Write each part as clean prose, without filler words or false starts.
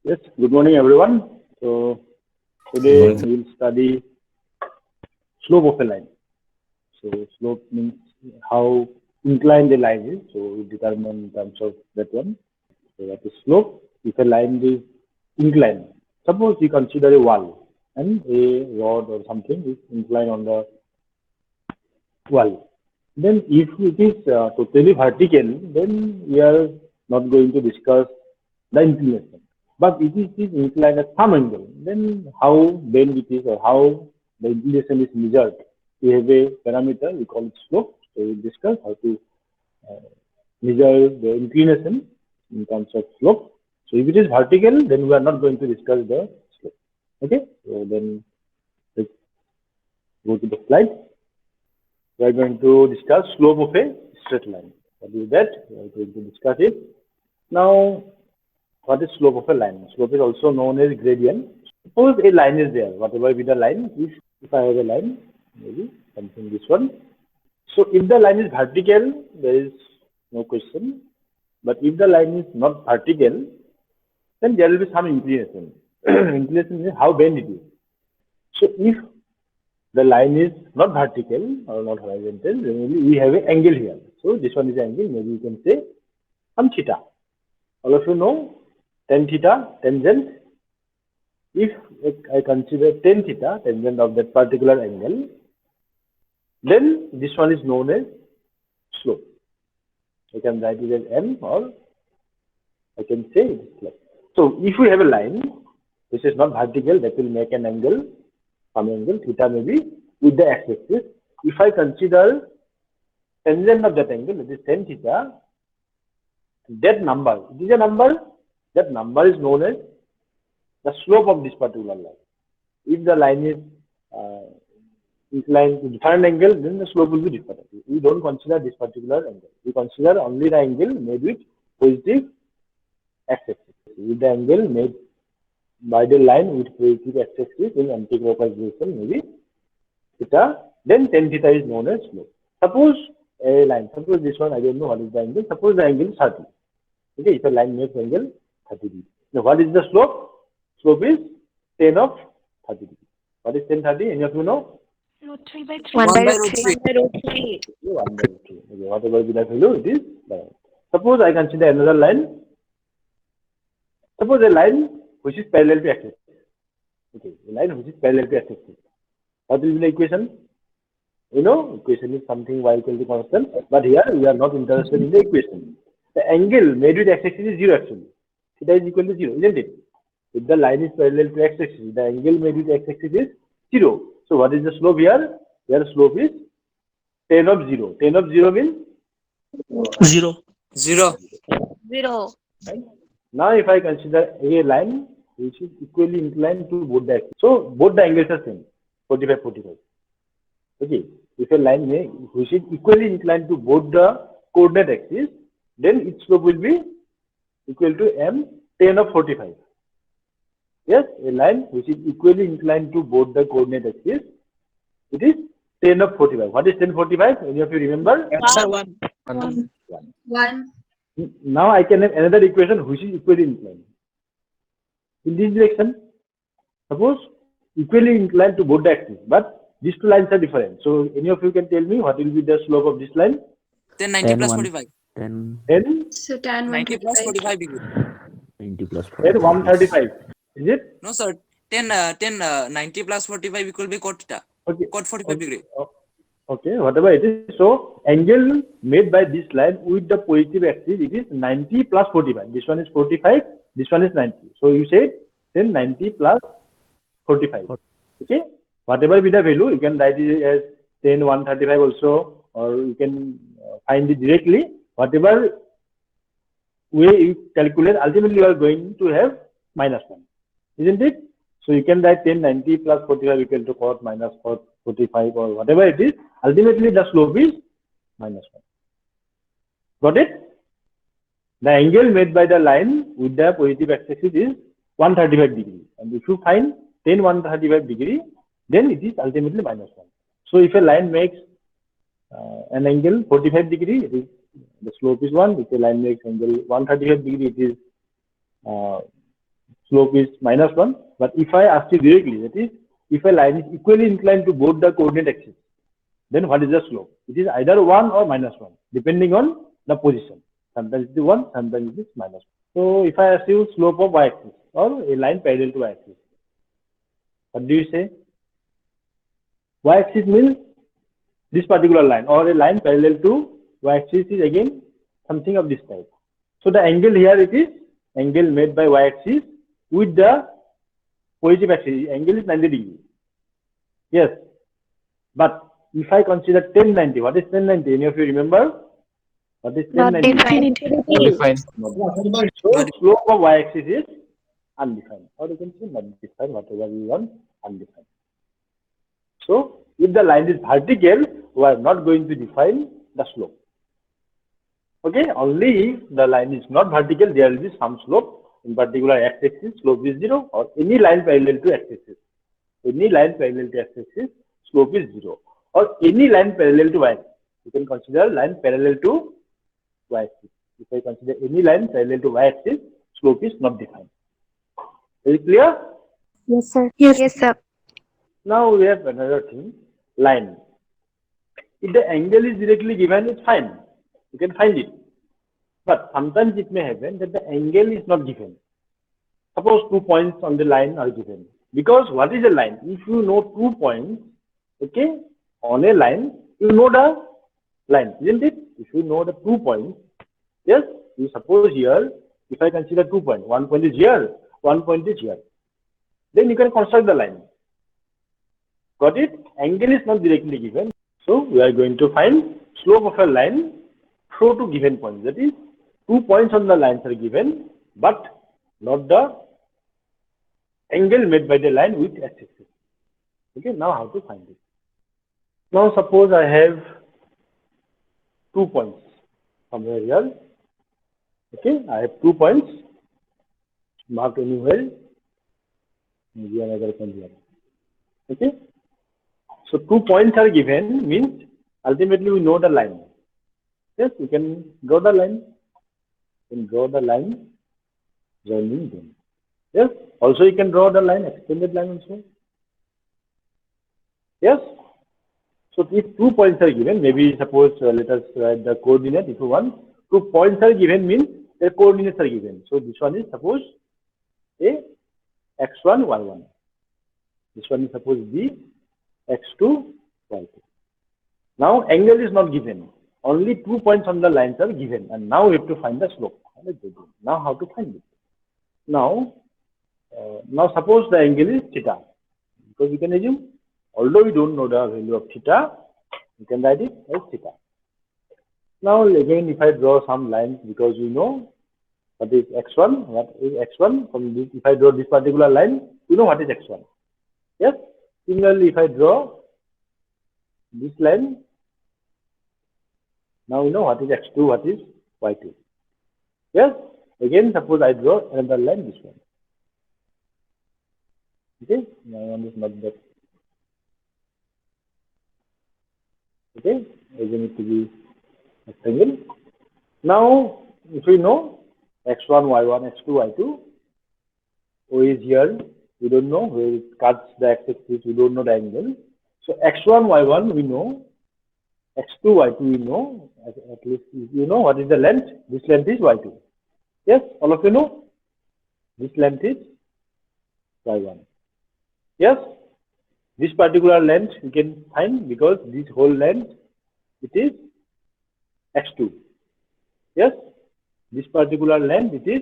Yes, good morning everyone. So Good today morning, sir. we will study slope of a line. So slope means how inclined the line is. So we determine in terms of that one. So that is slope. If a line is inclined, suppose we consider a wall and a rod or something is inclined on the wall. Then if it is totally vertical, then we are not going to discuss the inclination. But if it is inclined at some angle, then how bend it is or how the inclination is measured. We have a parameter, we call it slope. So we discuss how to uh, measure the inclination in terms of slope. So if it is vertical, then we are not going to discuss the slope. Okay, so then let's go to the slide. We are going to discuss slope of a straight line. What is that? We are going to discuss it. Now, what is slope of a line? Slope is also known as gradient. Suppose a line is there, whatever be the line, if I have a line, maybe something this one. So if the line is vertical, there is no question. But if the line is not vertical, then there will be some inclination. Inclination is how bend it is. So if the line is not vertical or not horizontal, generally we have an angle here. So this one is the angle, maybe you can say some theta. All of you know tan theta, tangent. If I consider tan theta, tangent of that particular angle, then this one is known as slope. I can write it as m or I can say it is slope. So if we have a line which is not vertical, that will make an angle, some angle, theta maybe, with the x-axis. If I consider tangent of that angle, that is tan theta, that number, it is a number, that number is known as the slope of this particular line. If the line is uh, inclined to different angle, then the slope will be different. We don't consider this particular angle. We consider only the angle made with positive x-axis. With the angle made by the line with positive x-axis in anti-clockwise direction, maybe theta, then tan theta is known as slope. Suppose a line, suppose this one, I don't know what is the angle, suppose the angle is 30. Okay, if a line makes angle 30 degrees. Now what is the slope? Slope is tan of 30 degrees. What is tan 30? Any of you know? Root 3 by 3. 1 1 by by root root 3. 3. 1 by root 3. 1 by 2. Okay, whatever be the value, it is there. Suppose I consider another line. Suppose a line which is parallel to x-axis. Okay, a line which is parallel to x-axis. What will be the equation? You know, equation is something y equal to constant, but here we are not interested in the equation. The angle made with x-axis is 0 actually. Theta is equal to 0, isn't it? If the line is parallel to x-axis, the angle made with x-axis is 0. So what is the slope here? Here slope is tan of 0. Tan of 0 means 0. 0. 0. right? Now if I consider a line which is equally inclined to both the axes. So both the angles are same, 45, 45. Okay. If a line which is equally inclined to both the coordinate axes, then its slope will be equal to m tan of 45. Yes, a line which is equally inclined to both the coordinate axes, it is tan of 45. What is tan 45? Any of you remember? Answer 1. 1. 1. 1. Now I can have another equation which is equally inclined. In this direction, suppose equally inclined to both the axes, but these two lines are different. So any of you can tell me what will be the slope of this line? Then 90 plus 45. 10, 10, So tan 90 plus 135. 45 degree. 90 plus 10, 45 is 135. Is it? No, sir. 90 plus 45 equal be cot theta. Okay. Cot 45 degree. Okay, whatever it is. So angle made by this line with the positive axis, it is 90 plus 45. This one is 45, this one is 90. So you say then 90 plus 45. Okay, whatever be the value, you can write it as 10, 135 also, or you can find it directly. Whatever way you calculate, ultimately you are going to have minus 1, isn't it? So you can write 10, 90 plus 45 equal to cot minus cot 45 or whatever it is. Ultimately the slope is minus 1. Got it? The angle made by the line with the positive x-axis is 135 degree. And if you find tan 135 degree, then it is ultimately minus 1. So if a line makes an angle 45 degree, it is, the slope is 1. If a line makes angle 135 degree, it is slope is -1. But if I ask you directly, that is, if a line is equally inclined to both the coordinate axes, then what is the slope? It is either 1 or -1, depending on the position. Sometimes it is 1, sometimes it is -1. So if I ask you slope of y-axis or a line parallel to y-axis, what do you say? Y-axis means this particular line, or a line parallel to y-axis is again something of this type. So the angle here, it is angle made by y-axis with the positive axis. Angle is 90 degrees. Yes. But if I consider 1090, what is 1090? Any of you remember? What is Not 1090? defined. Undefined. So slope of y-axis is undefined. Or you can say not defined, whatever you want, undefined. So if the line is vertical, we are not going to define the slope. Okay, only if the line is not vertical, there will be some slope. In particular, x-axis slope is 0, or any line parallel to x-axis. Any line parallel to x-axis, slope is 0, or any line parallel to y-axis. You can consider line parallel to y-axis. If I consider any line parallel to y-axis, slope is not defined. Is it clear? Yes, sir. Yes, sir. Now we have another thing, line. If the angle is directly given, it's fine. You can find it. But sometimes it may happen that the angle is not given. Suppose 2 points on the line are given. Because what is a line? If you know 2 points, okay, on a line, you know the line, isn't it? If you know the 2 points, yes, you suppose here, if I consider 2 points, 1 point is here, 1 point is here, then you can construct the line. Got it? Angle is not directly given. So we are going to find slope of a line through to given points. That is, 2 points on the lines are given, but not the angle made by the line with x-axis. Okay, now how to find it? Now suppose I have 2 points somewhere here. Okay, I have 2 points marked anywhere. Maybe another point here. Okay, so 2 points are given means ultimately we know the line. Yes, you can draw the line. You can draw the line joining them. Yes, also you can draw the line, extended line also. Yes. So if 2 points are given, maybe suppose let us write the coordinate if you want. 2 points are given means their coordinates are given. So this one is suppose a x1, y1. This one is suppose b x2, y2. Now angle is not given. Only 2 points on the lines are given, and now we have to find the slope. Now how to find it? Now suppose the angle is theta, because we can assume, although we don't know the value of theta, we can write it as theta. Now again, if I draw some lines, because we know what is x1, what is x1 from this, if I draw this particular line, we know what is x1. Yes. Similarly, if I draw this line, now we know what is x2, what is y2. Yes. Again, suppose I draw another line, this one. Okay. My one is not that. Okay. Again, it to be rectangle. Now, if we know x1, y1, x2, y2, O is here. We don't know where it cuts the x-axis. We don't know the angle. So x1, y1 we know. x2, y2 we know. At least you know what is the length. This length is y2. Yes, all of you know. This length is y1. Yes, this particular length we can find because this whole length it is x2. Yes, this particular length it is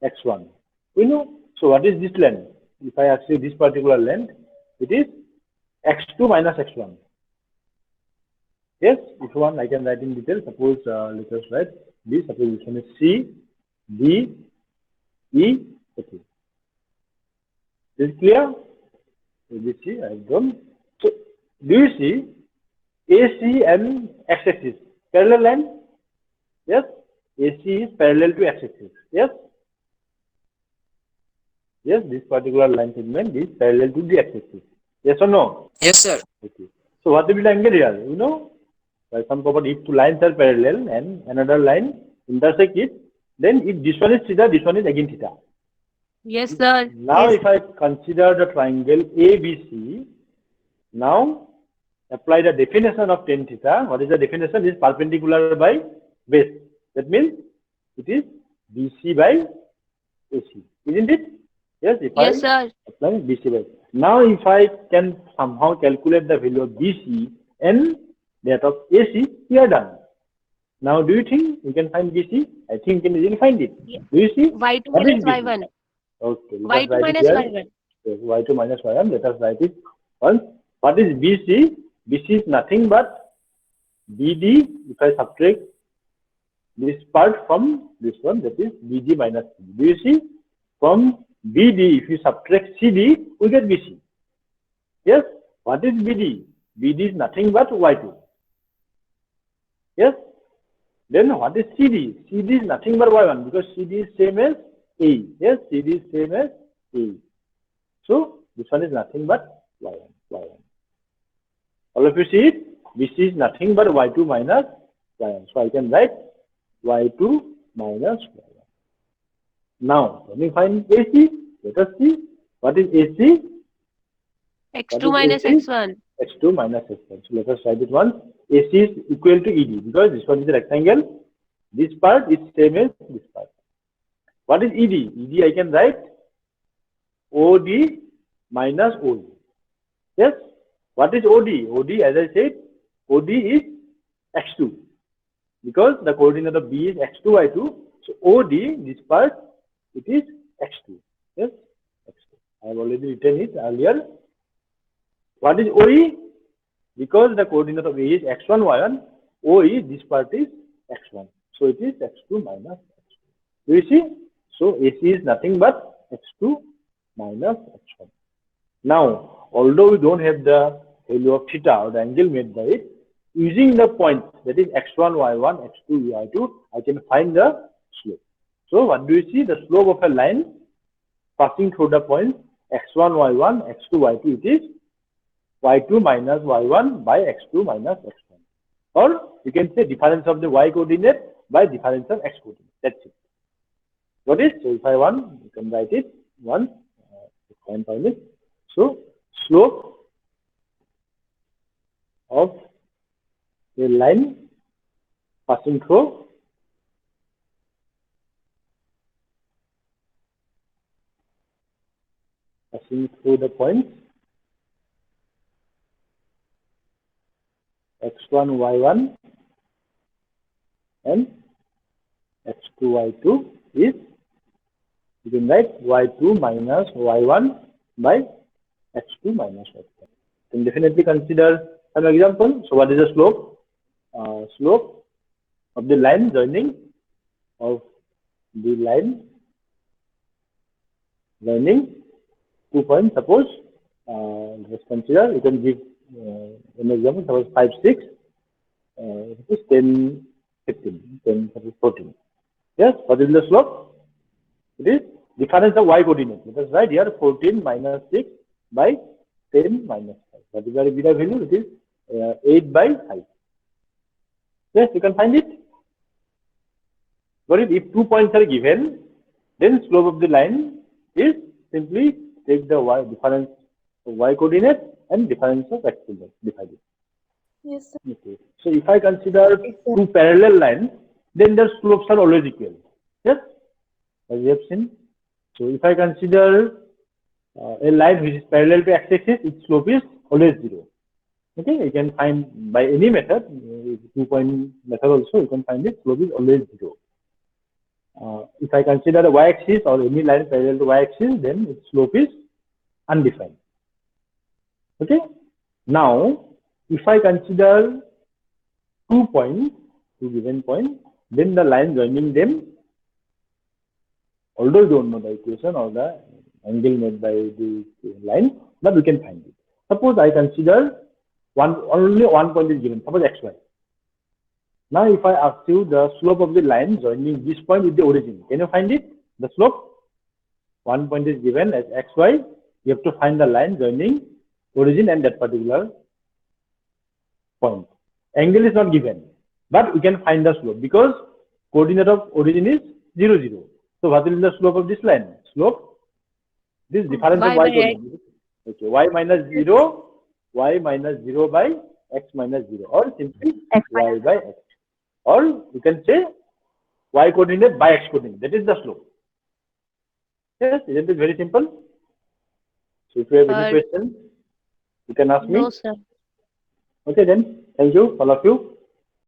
x1. We know. So what is this length? If I ask you this particular length, it is x2 minus x1. Yes, if you want, I can write in detail. Suppose let us write this. Suppose this one is C, D, E, okay. Is it clear? ABC, I have done. So, do you see AC and x-axis parallel line? Yes, AC is parallel to x-axis. Yes. Yes, this particular line segment is parallel to the x-axis. Yes or no? Yes, sir. Okay. So what will be the angle here? You know, by some property, if two lines are parallel and another line intersect it, then if this one is theta, this one is again theta. Yes, sir. Now, Yes. if I consider the triangle ABC, now apply the definition of tan theta. What is the definition? It is perpendicular by base. That means it is BC by AC, isn't it? Yes, if Yes, I sir. apply BC by. Now, if I can somehow calculate the value of BC and that of AC, we are done. Now, do you think you can find BC? I think you can easily find it. Yeah. Do you see? Y2 What is minus BC? Y1. Okay, let us Y2 write it minus here. Y1. Yes, Y2 minus Y1. Let us write it once. What is BC? BC is nothing but BD. If I subtract this part from this one, that is BD minus CD. Do you see? From BD, if you subtract CD, we get BC. Yes. What is BD? BD is nothing but Y2. Yes. Then what is CD? CD is nothing but Y1 because CD is same as A. Yes, CD is same as A. So this one is nothing but Y1. Y1. All of you see it? BC is nothing but Y2 minus Y1. So I can write Y2 minus Y1. Now, let me find AC. Let us see. What is AC? X2 minus AC? X1. X2 minus X1. So let us write it once. AC is equal to ED because this one is a rectangle. This part is same as this part. What is ED? ED I can write OD minus OE. Yes. What is OD? OD, as I said, OD is X2 because the coordinate of B is X2, Y2. So OD, this part, it is X2. Yes, X2. I have already written it earlier. What is OE? Because the coordinate of A is X1, Y1, OE, this part is X1. So it is X2 minus X2. Do you see? So AC is nothing but X2 minus X1. Now, although we don't have the value of theta or the angle made by it, using the point that is X1, Y1, X2, Y2, I can find the slope. So what do you see? The slope of a line passing through the point X1, Y1, X2, Y2, it is Y2 minus Y1 by X2 minus X1. Or you can say difference of the Y coordinate by difference of X coordinate. That's it. What is? So if I want, you can write it once. Find it. So slope of a line passing through the point X1, Y1 and X2, Y2 is, you can write Y2 minus Y1 by X2 minus Y2. You can definitely consider an example. So what is the slope? Slope of the line joining two points. Suppose let's consider, you can give an example. Suppose 5, 6, it is 10, 15, 10, 14. Yes, what is the slope? It is difference of Y coordinate. Let us write here 14 minus 6 by 10 minus 5. What is the beta value? It is 8 by 5. Yes, you can find it. But if 2 points are given, then slope of the line is simply take the Y difference of Y coordinate and difference of X coordinate divided. Yes, sir. Okay. So if I consider Yes, sir. two parallel lines, then their slopes are always equal. Yes, as we have seen. So if I consider a line which is parallel to x-axis, its slope is always 0. Okay, you can find by any method, 2-point method also, you can find it, slope is always 0. If I consider the y-axis or any line parallel to y-axis, then its slope is undefined. Okay, now if I consider 2 points, 2 given points, then the line joining them, although we don't know the equation or the angle made by the line, but we can find it. Suppose I consider only 1 point is given, suppose xy. Now if I ask you the slope of the line joining this point with the origin, can you find it? The slope? 1 point is given as xy, you have to find the line joining origin and that particular point. Angle is not given, but we can find the slope because coordinate of origin is 0, 0. So what will be the slope of this line? Slope This difference Y of y by coordinate. Okay, y minus 0 by x minus 0, or simply X y by x. Or you can say y coordinate by x coordinate. That is the slope. Yes, isn't it very simple? So if you have any question, you can ask me. No, sir. Okay then, thank you, all of you.